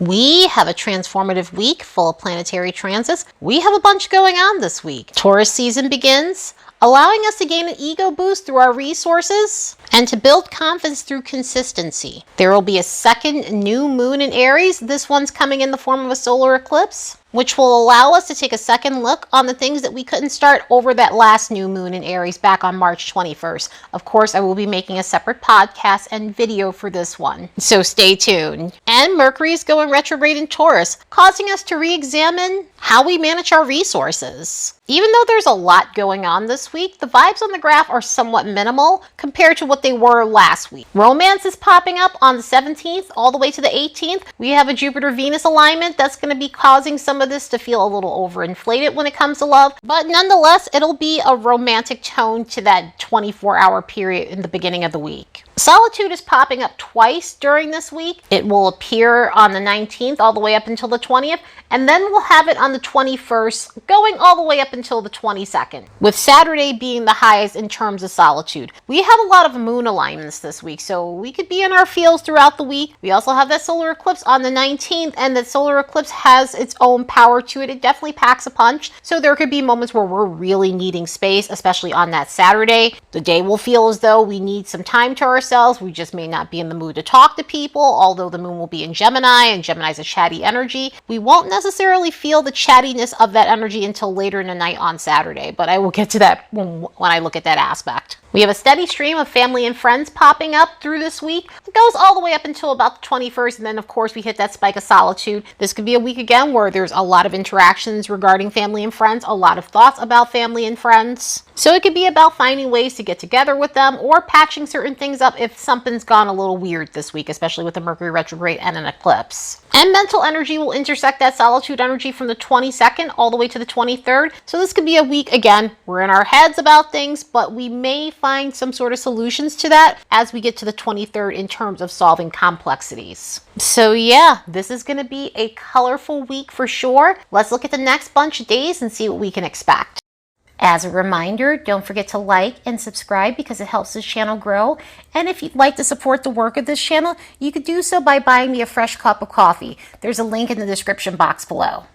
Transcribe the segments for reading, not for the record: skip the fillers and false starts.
We have a transformative week full of planetary transits. We have a bunch going on this week. Taurus season begins, allowing us to gain an ego boost through our resources and to build confidence through consistency. There will be a second new moon in Aries. This one's coming in the form of a solar eclipse, which will allow us to take a second look on the things that we couldn't start over that last new moon in Aries back on March 21st. Of course, I will be making a separate podcast and video for this one, so stay tuned. And Mercury is going retrograde in Taurus, causing us to re-examine how we manage our resources. Even though there's a lot going on this week, the vibes on the graph are somewhat minimal compared to what they were last week. Romance is popping up on the 17th all the way to the 18th. We have a Jupiter-Venus alignment that's going to be causing some of this to feel a little overinflated when it comes to love, but nonetheless, it'll be a romantic tone to that 24-hour period in the beginning of the week. Solitude is popping up twice during this week. It will appear on the 19th all the way up until the 20th, and then we'll have it on the 21st going all the way up until the 22nd, with Saturday being the highest in terms of solitude. We have a lot of moon alignments this week, so we could be in our feels throughout the week. We also have that solar eclipse on the 19th, and that solar eclipse has its own power to it. It definitely packs a punch, so there could be moments where we're really needing space, especially on that Saturday. The day will feel as though we need some time to ourselves. We just may not be in the mood to talk to people, although the moon will be in Gemini, and Gemini is a chatty energy. We won't necessarily feel the chattiness of that energy until later in the night on Saturday, but I will get to that when I look at that aspect. We have a steady stream of family and friends popping up through this week. It goes all the way up until about the 21st, and then of course we hit that spike of solitude. This could be a week again where there's a lot of interactions regarding family and friends, a lot of thoughts about family and friends. So it could be about finding ways to get together with them or patching certain things up if something's gone a little weird this week, especially with the Mercury retrograde and an eclipse. And mental energy will intersect that solitude energy from the 22nd all the way to the 23rd. So this could be a week, again, we're in our heads about things, but we may find some sort of solutions to that as we get to the 23rd in terms of solving complexities. So yeah, this is going to be a colorful week for sure. Let's look at the next bunch of days and see what we can expect. As a reminder, don't forget to like and subscribe because it helps this channel grow. And if you'd like to support the work of this channel, you could do so by buying me a fresh cup of coffee. There's a link in the description box below.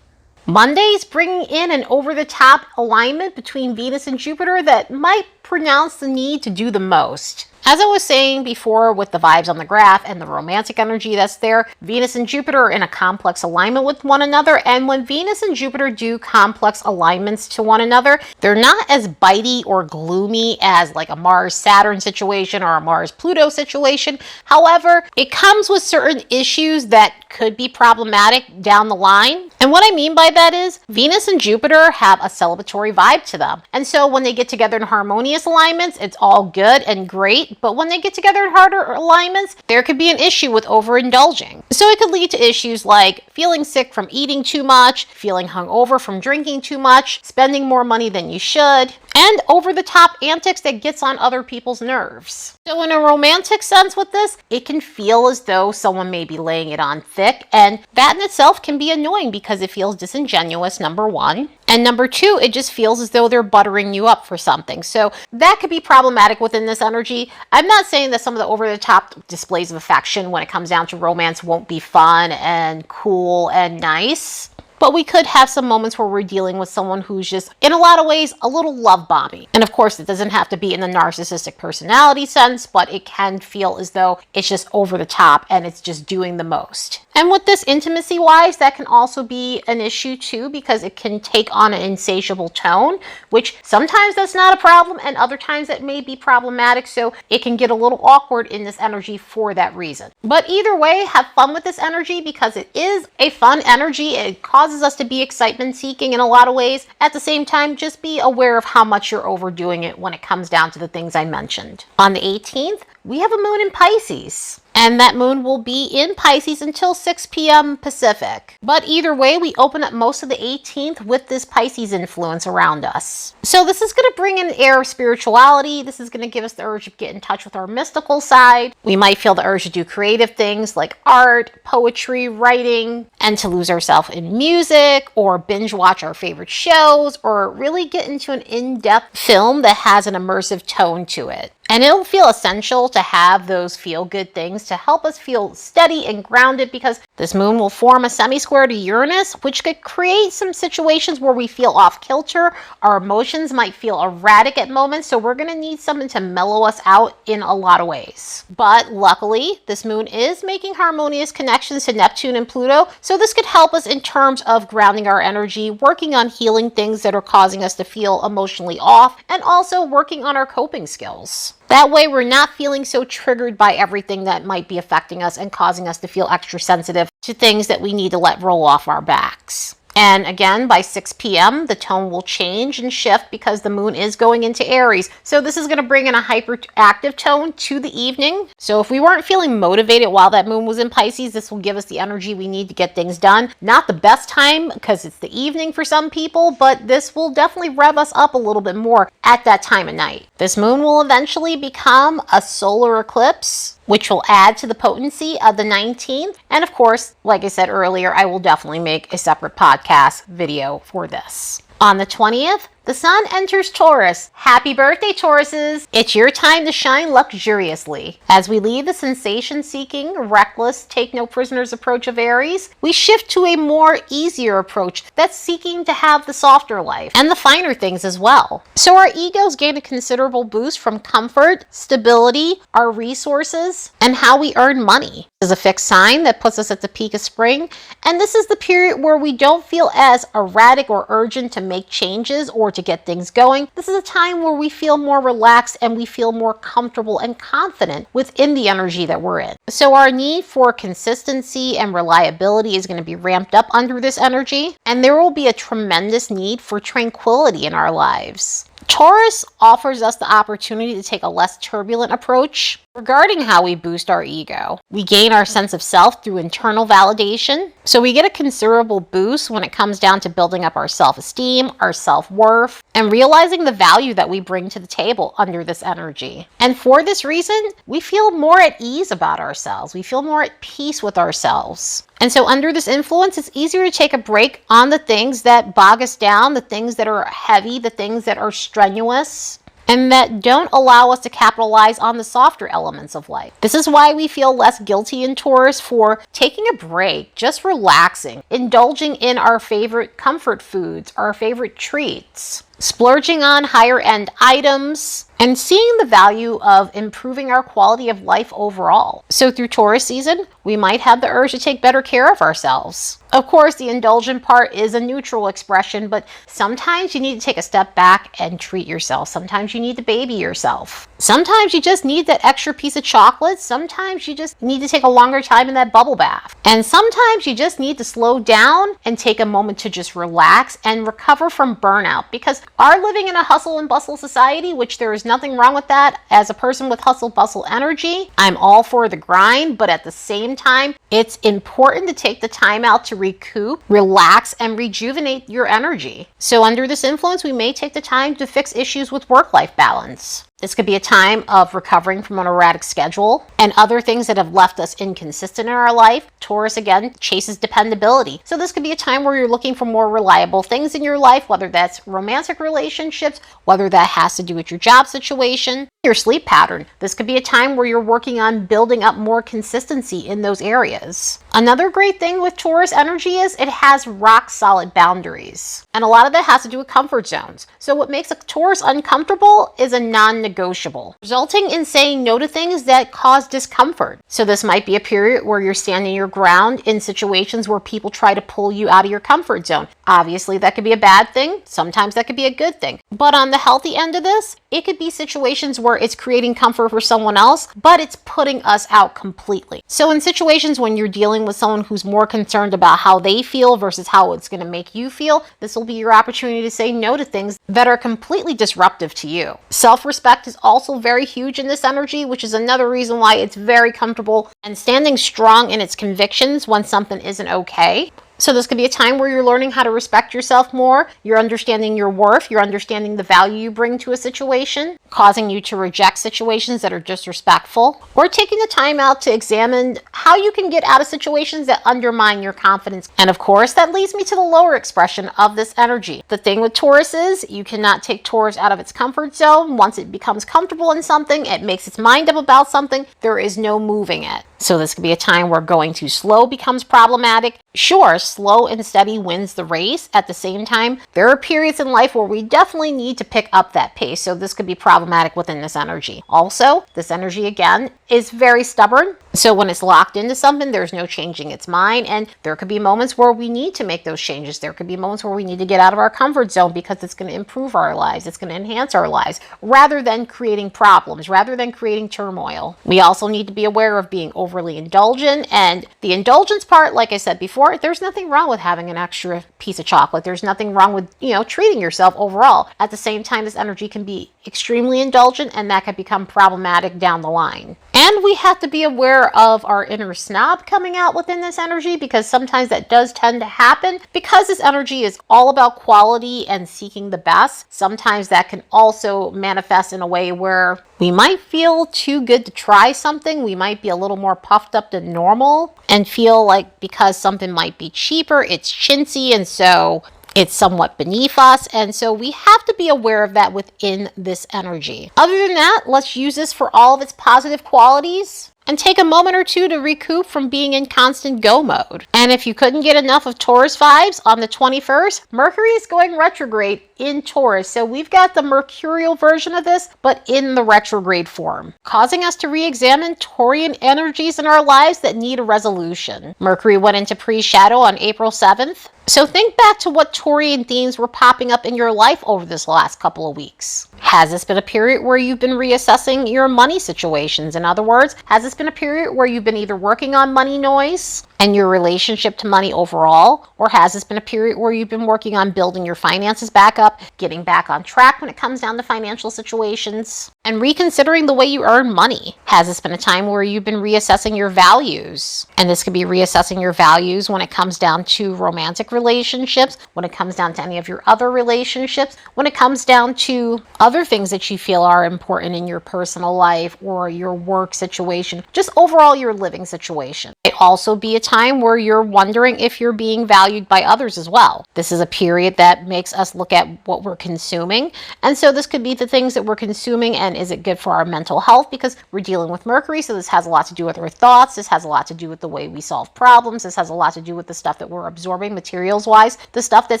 Monday's bringing in an over-the-top alignment between Venus and Jupiter that might pronounce the need to do the most. As I was saying before with the vibes on the graph and the romantic energy that's there, Venus and Jupiter are in a complex alignment with one another, and when Venus and Jupiter do complex alignments to one another, they're not as bitey or gloomy as like a Mars-Saturn situation or a Mars-Pluto situation. However, it comes with certain issues that could be problematic down the line. And what I mean by that is Venus and Jupiter have a celebratory vibe to them. And so when they get together in harmonious alignments, it's all good and great. But when they get together in harder alignments, there could be an issue with overindulging. So it could lead to issues like feeling sick from eating too much, feeling hungover from drinking too much, spending more money than you should, and over-the-top antics that gets on other people's nerves. So in a romantic sense with this, it can feel as though someone may be laying it on thick, and that in itself can be annoying because it feels disingenuous, number one. And number two, it just feels as though they're buttering you up for something. So that could be problematic within this energy. I'm not saying that some of the over-the-top displays of affection when it comes down to romance won't be fun and cool and nice. But we could have some moments where we're dealing with someone who's just, in a lot of ways, a little love bombing. And of course, it doesn't have to be in the narcissistic personality sense, but it can feel as though it's just over the top and it's just doing the most. And with this intimacy-wise, that can also be an issue too, because it can take on an insatiable tone, which sometimes that's not a problem and other times it may be problematic. So it can get a little awkward in this energy for that reason. But either way, have fun with this energy because it is a fun energy. It causes us to be excitement seeking in a lot of ways. At the same time, just be aware of how much you're overdoing it when it comes down to the things I mentioned. On the 18th, we have a moon in Pisces. And that moon will be in Pisces until 6 p.m. Pacific. But either way, we open up most of the 18th with this Pisces influence around us. So this is going to bring in an air of spirituality. This is going to give us the urge to get in touch with our mystical side. We might feel the urge to do creative things like art, poetry, writing, and to lose ourselves in music or binge watch our favorite shows or really get into an in-depth film that has an immersive tone to it. And it'll feel essential to have those feel-good things things to help us feel steady and grounded, because this moon will form a semi-square to Uranus, which could create some situations where we feel off kilter. Our emotions might feel erratic at moments, so we're going to need something to mellow us out in a lot of ways. But luckily, this moon is making harmonious connections to Neptune and Pluto, so this could help us in terms of grounding our energy, working on healing things that are causing us to feel emotionally off, and also working on our coping skills. That way we're not feeling so triggered by everything that might be affecting us and causing us to feel extra sensitive to things that we need to let roll off our backs. And again, by 6 p.m., the tone will change and shift because the moon is going into Aries. So this is going to bring in a hyperactive tone to the evening. So if we weren't feeling motivated while that moon was in Pisces, this will give us the energy we need to get things done. Not the best time because it's the evening for some people, but this will definitely rev us up a little bit more at that time of night. This moon will eventually become a solar eclipse, which will add to the potency of the 19th. And of course, like I said earlier, I will definitely make a separate podcast video for this. On the 20th, the sun enters Taurus. Happy birthday, Tauruses! It's your time to shine luxuriously. As we leave the sensation-seeking, reckless, take-no-prisoners approach of Aries, we shift to a more easier approach that's seeking to have the softer life and the finer things as well. So our egos gain a considerable boost from comfort, stability, our resources, and how we earn money. This is a fixed sign that puts us at the peak of spring, and this is the period where we don't feel as erratic or urgent to make changes or to get things going. This is a time where we feel more relaxed and we feel more comfortable and confident within the energy that we're in. So our need for consistency and reliability is going to be ramped up under this energy, and there will be a tremendous need for tranquility in our lives. Taurus offers us the opportunity to take a less turbulent approach regarding how we boost our ego. We gain our sense of self through internal validation, so we get a considerable boost when it comes down to building up our self-esteem, our self-worth, and realizing the value that we bring to the table under this energy. And for this reason, we feel more at ease about ourselves. We feel more at peace with ourselves. And so under this influence, it's easier to take a break on the things that bog us down, the things that are heavy, the things that are strenuous, and that don't allow us to capitalize on the softer elements of life. This is why we feel less guilty in Taurus for taking a break, just relaxing, indulging in our favorite comfort foods, our favorite treats, splurging on higher end items, and seeing the value of improving our quality of life overall. So through Taurus season, we might have the urge to take better care of ourselves. Of course, the indulgent part is a neutral expression, but sometimes you need to take a step back and treat yourself. Sometimes you need to baby yourself. Sometimes you just need that extra piece of chocolate. Sometimes you just need to take a longer time in that bubble bath. And sometimes you just need to slow down and take a moment to just relax and recover from burnout, because our living in a hustle and bustle society, which there is nothing wrong with that. As a person with hustle bustle energy, I'm all for the grind, but at the same time, it's important to take the time out to recoup, relax, and rejuvenate your energy. So under this influence, we may take the time to fix issues with work-life balance. This could be a time of recovering from an erratic schedule and other things that have left us inconsistent in our life. Taurus, again, chases dependability. So this could be a time where you're looking for more reliable things in your life, whether that's romantic relationships, whether that has to do with your job situation, your sleep pattern. This could be a time where you're working on building up more consistency in those areas. Another great thing with Taurus energy is it has rock solid boundaries. And a lot of that has to do with comfort zones. So what makes a Taurus uncomfortable is a non-negotiable, resulting in saying no to things that cause discomfort. So this might be a period where you're standing your ground in situations where people try to pull you out of your comfort zone. Obviously, that could be a bad thing. Sometimes that could be a good thing. But on the healthy end of this, it could be situations where it's creating comfort for someone else, but it's putting us out completely. So in situations when you're dealing with someone who's more concerned about how they feel versus how it's going to make you feel, this will be your opportunity to say no to things that are completely disruptive to you. Self-respect is also very huge in this energy, which is another reason why it's very comfortable and standing strong in its convictions when something isn't okay. So this could be a time where you're learning how to respect yourself more. You're understanding your worth. You're understanding the value you bring to a situation, causing you to reject situations that are disrespectful, or taking the time out to examine how you can get out of situations that undermine your confidence. And of course, that leads me to the lower expression of this energy. The thing with Taurus is you cannot take Taurus out of its comfort zone. Once it becomes comfortable in something, it makes its mind up about something, there is no moving it. So this could be a time where going too slow becomes problematic. Sure, slow and steady wins the race. At the same time, there are periods in life where we definitely need to pick up that pace. So this could be problematic within this energy. Also, this energy again is very stubborn. So when it's locked into something, there's no changing its mind. And there could be moments where we need to make those changes. There could be moments where we need to get out of our comfort zone because it's going to improve our lives. It's going to enhance our lives rather than creating problems, rather than creating turmoil. We also need to be aware of being overly indulgent. And the indulgence part, like I said before, there's nothing wrong with having an extra piece of chocolate. There's nothing wrong with, treating yourself overall. At the same time, this energy can be extremely indulgent, and that could become problematic down the line. And we have to be aware of our inner snob coming out within this energy, because sometimes that does tend to happen. Because this energy is all about quality and seeking the best, sometimes that can also manifest in a way where we might feel too good to try something. We might be a little more puffed up than normal and feel like because something might be cheaper, it's chintzy, and so it's somewhat beneath us. And so we have to be aware of that within this energy. Other than that, let's use this for all of its positive qualities and take a moment or two to recoup from being in constant go mode. And if you couldn't get enough of Taurus vibes, on the 21st, Mercury is going retrograde in Taurus. So we've got the mercurial version of this, but in the retrograde form, causing us to re-examine Taurian energies in our lives that need a resolution. Mercury went into pre-shadow on April 7th. So think back to what Taurian themes were popping up in your life over this last couple of weeks. Has this been a period where you've been reassessing your money situations? In other words, has this been a period where you've been either working on money noise and your relationship to money overall, or has this been a period where you've been working on building your finances back up, getting back on track when it comes down to financial situations, and reconsidering the way you earn money? Has this been a time where you've been reassessing your values? And this could be reassessing your values when it comes down to romantic relationships, when it comes down to any of your other relationships, when it comes down to other things that you feel are important in your personal life or your work situation, just overall your living situation. It also be a time where you're wondering if you're being valued by others as well. This is a period that makes us look at what we're consuming. And so this could be the things that we're consuming, and is it good for our mental health, because we're dealing with Mercury. So this has a lot to do with our thoughts. This has a lot to do with the way we solve problems. This has a lot to do with the stuff that we're absorbing materials wise, the stuff that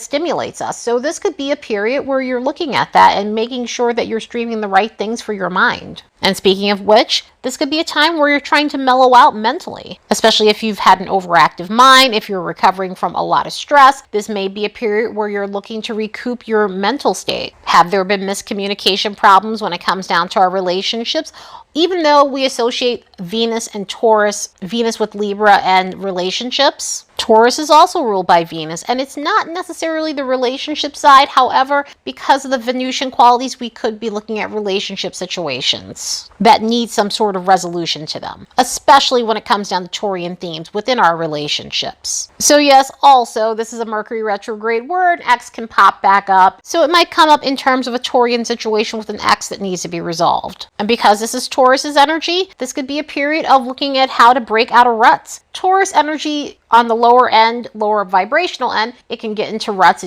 stimulates us. So this could be a period where you're looking at that and making sure that you're streaming the right things for your mind. And speaking of which, this could be a time where you're trying to mellow out mentally, especially if you've had an overactive mind, if you're recovering from a lot of stress. This may be a period where you're looking to recoup your mental state. Have there been miscommunication problems when it comes down to our relationships? Even though we associate Venus and Taurus, Venus with Libra and relationships, Taurus is also ruled by Venus, and it's not necessarily the relationship side. However, because of the Venusian qualities, we could be looking at relationship situations that need some sort of resolution to them, especially when it comes down to Taurian themes within our relationships. So yes, also, this is a Mercury retrograde where an ex can pop back up. So it might come up in terms of a Taurian situation with an ex that needs to be resolved. And because this is Taurus's energy, this could be a period of looking at how to break out of ruts. Taurus energy on the lower end, lower vibrational end, it can get into ruts.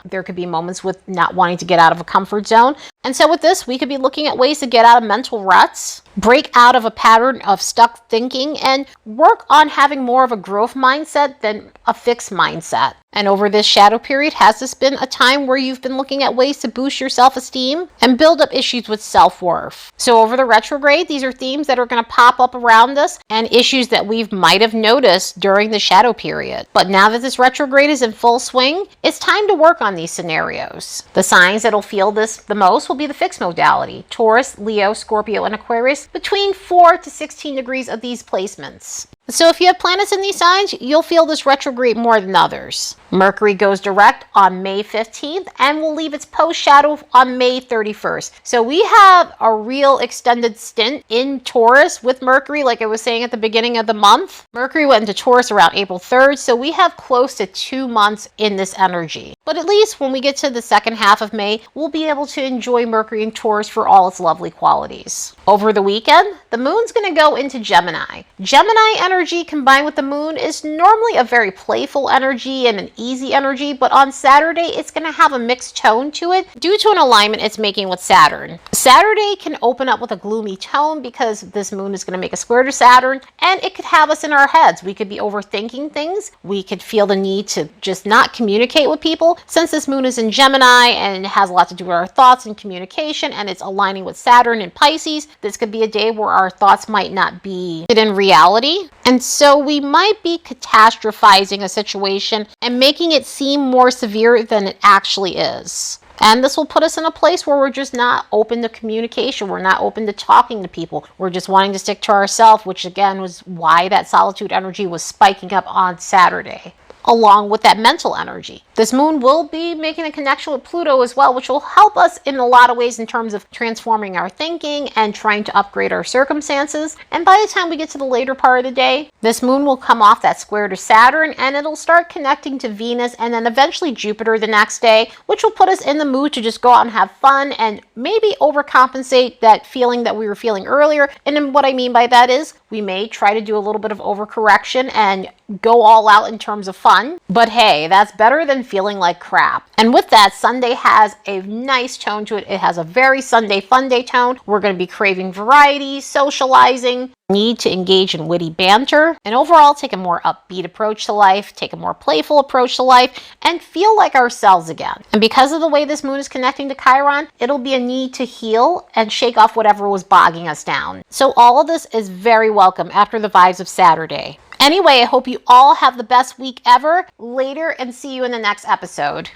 There could be moments with not wanting to get out of a comfort zone. And so with this, we could be looking at ways to get out of mental ruts, break out of a pattern of stuck thinking, and work on having more of a growth mindset than a fixed mindset. And over this shadow period, has this been a time where you've been looking at ways to boost your self-esteem and build up issues with self-worth? So over the retrograde, these are themes that are going to pop up around us and issues that we might have noticed during the shadow period. But now that this retrograde is in full swing, it's time to work on these scenarios. The signs that'll feel this the most will be the fixed modality: Taurus, Leo, Scorpio, and Aquarius, between 4 to 16 degrees of these placements. So if you have planets in these signs, you'll feel this retrograde more than others. Mercury goes direct on May 15th and will leave its post shadow on May 31st. So we have a real extended stint in Taurus with Mercury, like I was saying at the beginning of the month. Mercury went into Taurus around April 3rd, so we have close to 2 months in this energy. But at least when we get to the second half of May, we'll be able to enjoy Mercury in Taurus for all its lovely qualities. Over the weekend, the moon's going to go into Gemini. Gemini energy combined with the moon is normally a very playful energy and an easy energy, but on Saturday it's going to have a mixed tone to it due to an alignment it's making with Saturn. Saturday can open up with a gloomy tone because this moon is going to make a square to Saturn, and it could have us in our heads. We could be overthinking things. We could feel the need to just not communicate with people. Since this moon is in Gemini and it has a lot to do with our thoughts and communication, and it's aligning with Saturn in Pisces, this could be a day where our thoughts might not be in reality. And so we might be catastrophizing a situation and making it seem more severe than it actually is. And this will put us in a place where we're just not open to communication. We're not open to talking to people. We're just wanting to stick to ourselves, which again was why that solitude energy was spiking up on Saturday, along with that mental energy. This moon will be making a connection with Pluto as well, which will help us in a lot of ways in terms of transforming our thinking and trying to upgrade our circumstances. And by the time we get to the later part of the day, this moon will come off that square to Saturn and it'll start connecting to Venus and then eventually Jupiter the next day, which will put us in the mood to just go out and have fun and maybe overcompensate that feeling that we were feeling earlier. And then what I mean by that is we may try to do a little bit of overcorrection and go all out in terms of fun. But hey, that's better than feeling like crap. And with that, Sunday has a nice tone to it. It has a very Sunday fun day tone. We're going to be craving variety, socializing, need to engage in witty banter, and overall take a more upbeat approach to life, take a more playful approach to life, and feel like ourselves again. And because of the way this moon is connecting to Chiron, it'll be a need to heal and shake off whatever was bogging us down. So all of this is very welcome after the vibes of Saturday. Anyway, I hope you all have the best week ever. Later, and see you in the next episode.